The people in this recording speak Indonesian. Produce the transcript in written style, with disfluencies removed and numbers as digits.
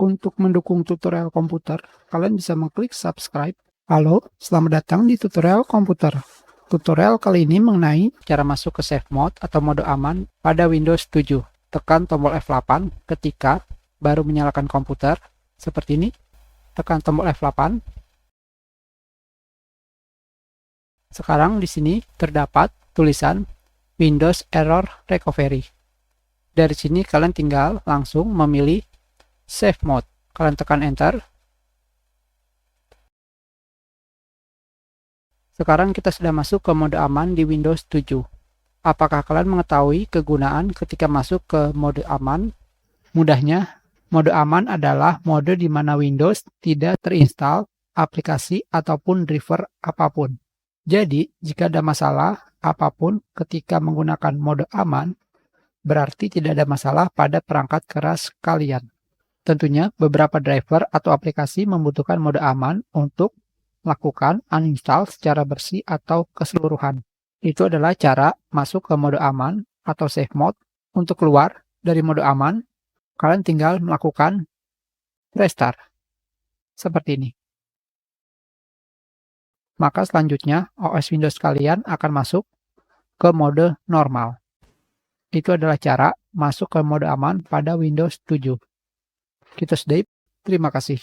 Untuk mendukung tutorial komputer, kalian bisa mengklik subscribe. Halo, selamat datang di tutorial komputer. Tutorial kali ini mengenai cara masuk ke safe mode atau mode aman pada Windows 7. Tekan tombol F8 ketika baru menyalakan komputer, seperti ini. Tekan tombol F8. Sekarang di sini terdapat tulisan Windows Error Recovery. Dari sini kalian tinggal langsung memilih Safe Mode. Kalian tekan Enter. Sekarang kita sudah masuk ke mode aman di Windows 7. Apakah kalian mengetahui kegunaan ketika masuk ke mode aman? Mudahnya, mode aman adalah mode di mana Windows tidak terinstall aplikasi ataupun driver apapun. Jadi, jika ada masalah apapun ketika menggunakan mode aman, berarti tidak ada masalah pada perangkat keras kalian. Tentunya, beberapa driver atau aplikasi membutuhkan mode aman untuk melakukan uninstall secara bersih atau keseluruhan. Itu adalah cara masuk ke mode aman atau safe mode. Untuk keluar dari mode aman, kalian tinggal melakukan restart. Seperti ini. Maka selanjutnya OS Windows kalian akan masuk ke mode normal. Itu adalah cara masuk ke mode aman pada Windows 7. Kita sudah. Terima kasih.